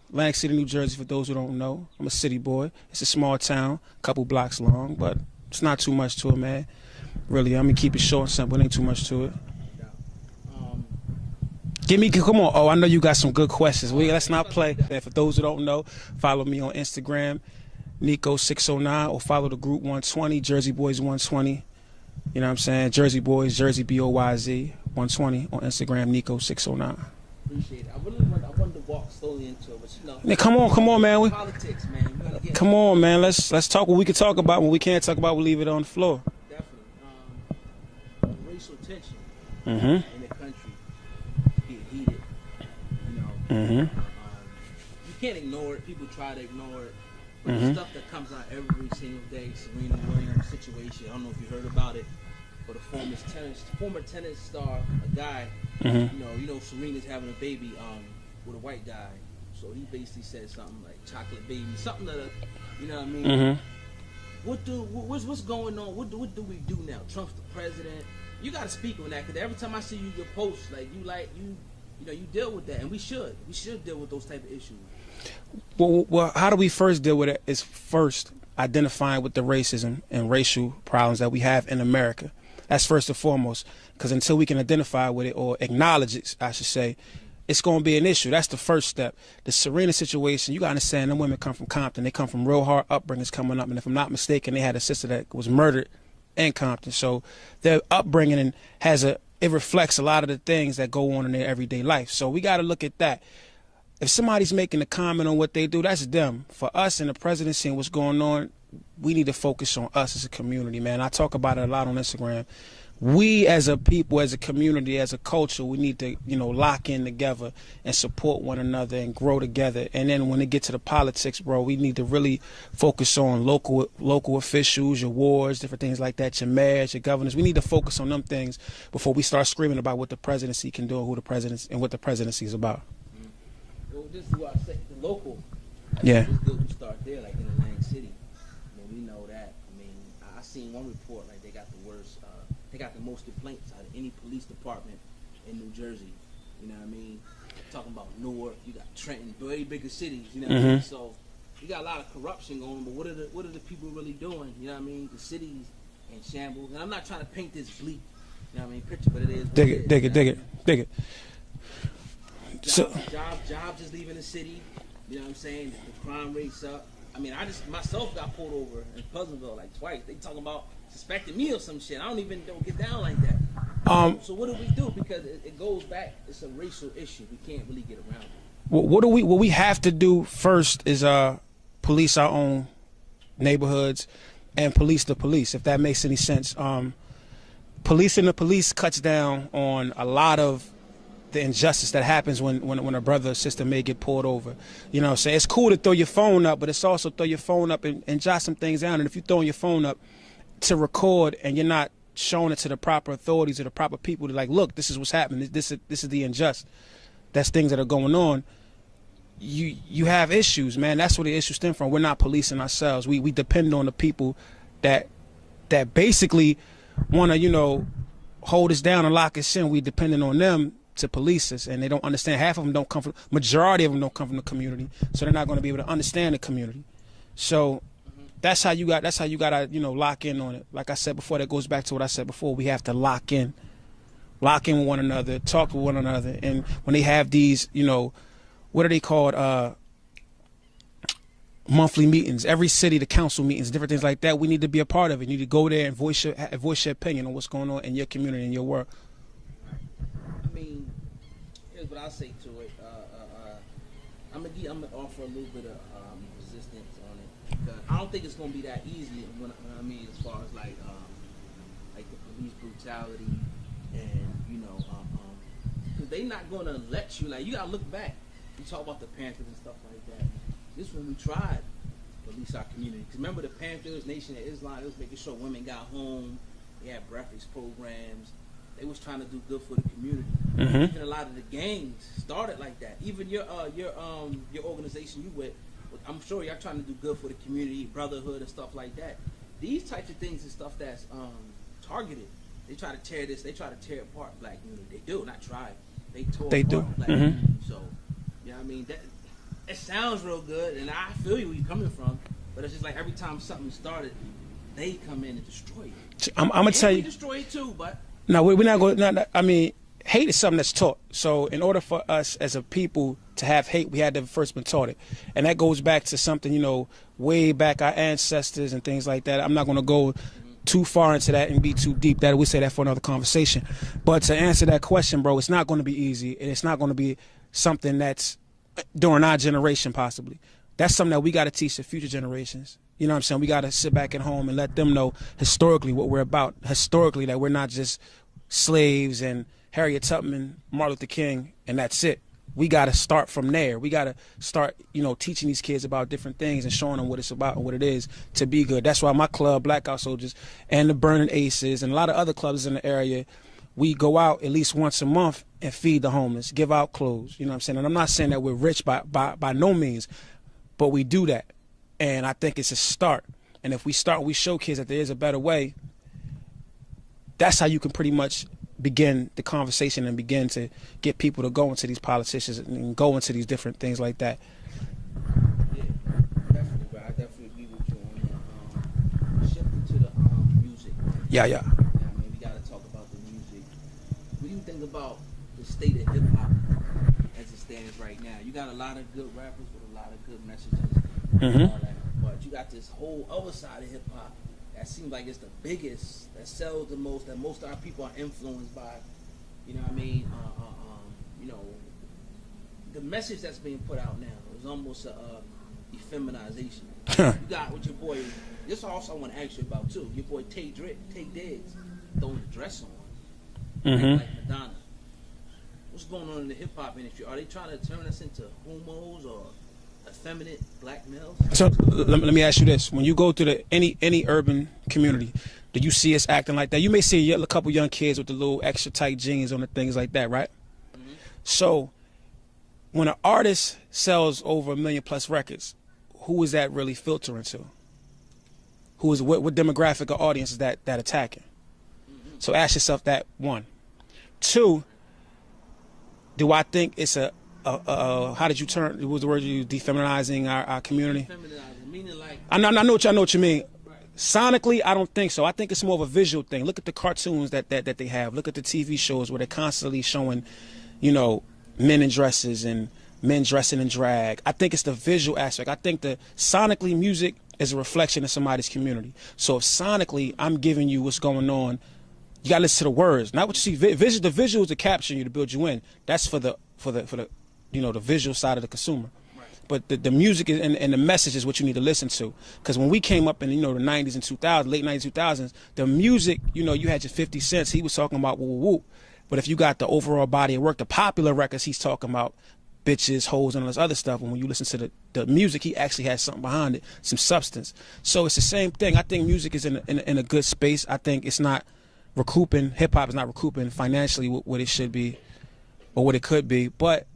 Atlantic City, New Jersey, for those who don't know. I'm a city boy. It's a small town, a couple blocks long, but it's not too much to it, man. Really, I'm going to keep it short and simple. It ain't too much to it. Come on. Oh, I know you got some good questions. Let's not play. For those who don't know, follow me on Instagram, Niko609, or follow the group 120, Jersey Boys 120. You know what I'm saying? Jersey Boys, Jersey Boyz 120 on Instagram, Niko609. Appreciate it. I wanted to walk slowly into it, but you know. Yeah, come on, man. Politics, man. Come on, man. Let's talk what we can talk about. What we can't talk about, we'll leave it on the floor. Definitely. Racial tension in the country get heated. You know. You can't ignore it. People try to ignore it. But the stuff that comes out every single day, Serena Williams situation. I don't know if you heard about it, but a former tennis star, a guy. You know, Serena's having a baby with a white guy. So he basically said something like chocolate baby, something that, you know what I mean? What's going on? What do we do now? Trump's the president. You got to speak on that, because every time I see your posts, you deal with that, and we should deal with those type of issues. Well, how do we first deal with it? Is first identifying with the racism and racial problems that we have in America. That's first and foremost, because until we can identify with it or acknowledge it, I should say, it's going to be an issue. That's the first step. The Serena situation, you got to understand, them women come from Compton. They come from real hard upbringings coming up, and if I'm not mistaken, they had a sister that was murdered in Compton. So their upbringing it reflects a lot of the things that go on in their everyday life. So we got to look at that. If somebody's making a comment on what they do, that's them. For us in the presidency and what's going on, we need to focus on us as a community, man. I talk about it a lot on Instagram. We as a people, as a community, as a culture, we need to, lock in together and support one another and grow together. And then when it gets to the politics, bro, we need to really focus on local officials, your wards, different things like that, your mayors, your governors. We need to focus on them things before we start screaming about what the presidency can do and what the presidency is about. Well, this is what I say, the local. Yeah. It's good to start there, like in Atlantic City. We know that. I seen one report, like they got the worst, they got the most complaints out of any police department in New Jersey. You know what I mean? Talking about Newark, you got Trenton, very bigger cities. You know what I mean? So you got a lot of corruption going on. But what are the people really doing? You know what I mean? The cities in shambles. And I'm not trying to paint this bleak, you know what I mean, picture, but it is. Dig it. Jobs is leaving the city. You know what I'm saying? The crime rate's up. I just myself got pulled over in Pleasantville like twice. They talking about suspecting me or some shit. I don't get down like that. So what do we do? Because it goes back. It's a racial issue. We can't really get around it. What we have to do first is police our own neighborhoods and police the police, if that makes any sense. Policing the police cuts down on a lot of the injustice that happens when a brother or sister may get pulled over. You know what I'm saying? It's cool to throw your phone up, but it's also throw your phone up and jot some things down. And if you're throwing your phone up to record and you're not showing it to the proper authorities or the proper people to look, this is what's happening. This is the injustice. That's things that are going on. You have issues, man. That's where the issues stem from. We're not policing ourselves. We depend on the people that basically want to, hold us down and lock us in. We depending on them to police us, and they don't understand. Half of them don't come from, majority of them don't come from the community, so they're not going to be able to understand the community. So that's how you got to lock in on it. Like I said before, that goes back to what I said before. We have to lock in with one another, talk to one another, and when they have these, what are they called? Monthly meetings, every city, the council meetings, different things like that. We need to be a part of it. You need to go there and voice your opinion on what's going on in your community, in your world. Here's what I say to it. I'm gonna offer a little bit of resistance on it. I don't think it's gonna be that easy. As far as like the police brutality, and because they not gonna let you. You gotta look back. You talk about the Panthers and stuff like that. This is when we tried to police our community. Because remember the Panthers, Nation of Islam, it was making sure women got home. They had breakfast programs. They was trying to do good for the community. Even a lot of the gangs started like that. Even your organization you with, I'm sure y'all trying to do good for the community, brotherhood and stuff like that. These types of things and stuff that's targeted. They try to tear this. They try to tear apart black community. They do, not try. They tore apart black community. So, that it sounds real good, and I feel you where you're coming from. But it's just like every time something started, they come in and destroy it. I'm gonna tell you. We destroy it too, but No, we're not going. I mean, hate is something that's taught. So in order for us as a people to have hate, we had to have first been taught it, and that goes back to something, you know, way back, our ancestors and things like that. I'm not going to go too far into that and be too deep. That we say that for another conversation. But to answer that question, bro, it's not going to be easy, and it's not going to be something that's during our generation possibly. That's something that we got to teach the future generations. You know what I'm saying? We got to sit back at home and let them know historically what we're about. Historically, that we're not just slaves and Harriet Tubman, Martin Luther King, and that's it. We got to start from there. We got to start, you know, teaching these kids about different things and showing them what it's about and what it is to be good. That's why my club, Blackout Soldiers, and the Burning Aces, and a lot of other clubs in the area, we go out at least once a month and feed the homeless, give out clothes. You know what I'm saying? And I'm not saying that we're rich by no means, but we do that. And I think it's a start. And if we start, we show kids that there is a better way, that's how you can pretty much begin the conversation and begin to get people to go into these politicians and go into these different things like that. Yeah, definitely, bro. I definitely agree with you on that. Shifting to the music. Yeah. I mean, we got to talk about the music. What do you think about the state of hip hop as it stands right now? You got a lot of good rappers with a lot of good messages. And all that, but you got this whole other side of hip hop that seems like it's the biggest, that sells the most, that most of our people are influenced by. You know what I mean? You know, the message that's being put out now is almost a effeminization. You got with your boy. This also I want to ask you about too. Your boy Tay Diggs throwing the dress on, like Madonna. What's going on in the hip hop industry? Are they trying to turn us into homos or effeminate black males? So let me ask you this: when you go to any urban community, do you see us acting like that? You may see a couple young kids with the little extra tight jeans on and things like that, right? So when an artist sells over 1 million plus records, who is that really filtering to? Who is what demographic or audience is that attacking? So ask yourself that, one. Two, do I think it's how did you turn? What was the word you used? Defeminizing our community. Feminizing, meaning like I know what you mean. Right. Sonically, I don't think so. I think it's more of a visual thing. Look at the cartoons that they have. Look at the TV shows where they're constantly showing, you know, men in dresses and men dressing in drag. I think it's the visual aspect. I think the sonically music is a reflection of somebody's community. So if sonically I'm giving you what's going on, you gotta listen to the words, not what you see. The visuals to capture you, to build you in. That's for the you know, the visual side of the consumer. Right. But the music and the message is what you need to listen to. Because when we came up in, you know, the 90s and 2000s, late 90s, 2000s, the music, you know, you had your 50 Cents. He was talking about woo woo woo. But if you got the overall body of work, the popular records, he's talking about bitches, hoes, and all this other stuff. And when you listen to the music, he actually has something behind it, some substance. So it's the same thing. I think music is in a good space. I think it's not recouping. Hip hop is not recouping financially what it should be or what it could be. But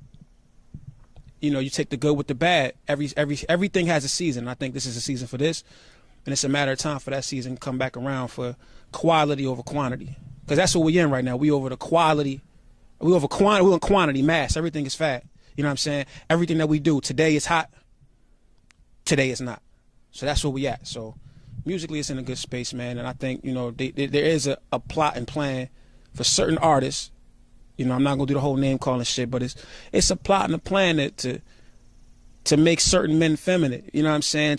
you know, you take the good with the bad. Everything has a season. I think this is a season for this, and it's a matter of time for that season to come back around for quality over quantity. Because that's what we're in right now. We over the quality, we over quantity, we on quantity, mass. Everything is fat. You know what I'm saying? Everything that we do today is hot. Today is not. So that's where we at. So musically, it's in a good space, man. And I think, you know, there is a plot and plan for certain artists. You know, I'm not gonna do the whole name calling shit, but it's a plot and a plan to make certain men feminine. You know what I'm saying?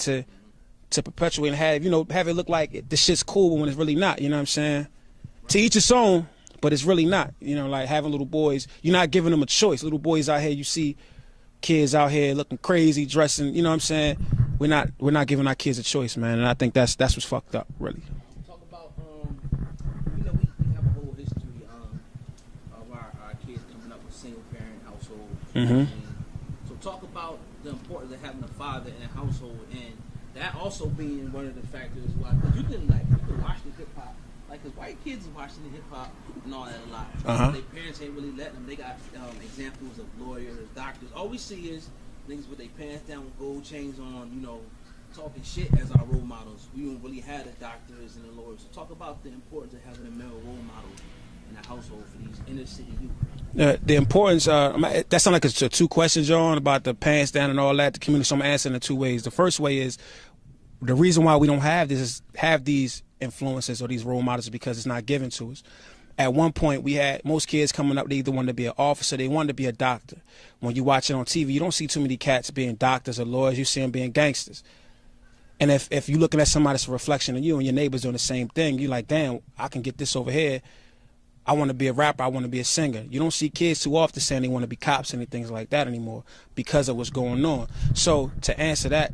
To perpetuate and have it look like this shit's cool when it's really not. You know what I'm saying? To each its own, but it's really not. You know, like having little boys, you're not giving them a choice. Little boys out here, you see kids out here looking crazy, dressing. You know what I'm saying? We're not giving our kids a choice, man. And I think that's what's fucked up, really. Talk about you know, we have a whole history of our kids coming up with single parent households. So talk about the importance of having a father in a household, and that also being one of the factors why, because you can watch the hip hop. Like, cause white kids are watching the hip hop and all that a lot. Their parents ain't really letting them. They got examples of lawyers, doctors. All we see is niggas with their pants down with gold chains on, you know, talking shit as our role models. We don't really have the doctors and the lawyers. So talk about the importance of having a male role model in a household for these inner city youth. The importance, that sounds like it's two questions, John, about the pants down and all that, the community. So I'm answering in two ways. The first way is the reason why we don't have these influences or these role models is because it's not given to us. At one point, we had most kids coming up, they either wanted to be an officer, they wanted to be a doctor. When you watch it on TV, you don't see too many cats being doctors or lawyers, you see them being gangsters. And if you're looking at somebody that's a reflection of you and your neighbor's doing the same thing, you're like, damn, I can get this over here. I want to be a rapper, I want to be a singer. You don't see kids too often saying they want to be cops and things like that anymore because of what's going on. So to answer that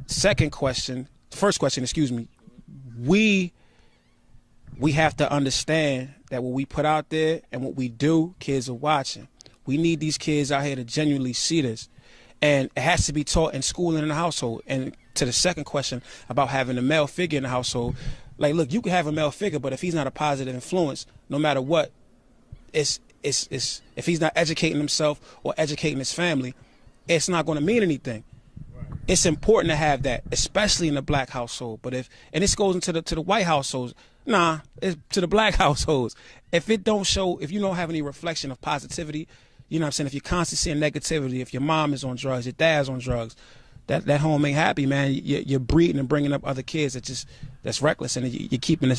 first question, excuse me, we have to understand that what we put out there and what we do, kids are watching. We need these kids out here to genuinely see this. And it has to be taught in school and in the household. And to the second question about having a male figure in the household, like, look, you can have a male figure, but if he's not a positive influence, no matter what, if he's not educating himself or educating his family, it's not going to mean anything. It's important to have that, especially in the black household. But and this goes into the white households. Nah, it's to the black households. If you don't have any reflection of positivity, you know what I'm saying? If you're constantly seeing negativity, if your mom is on drugs, your dad's on drugs, that home ain't happy, man. You're breeding and bringing up other kids that's reckless, and you're keeping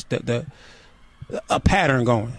a pattern going.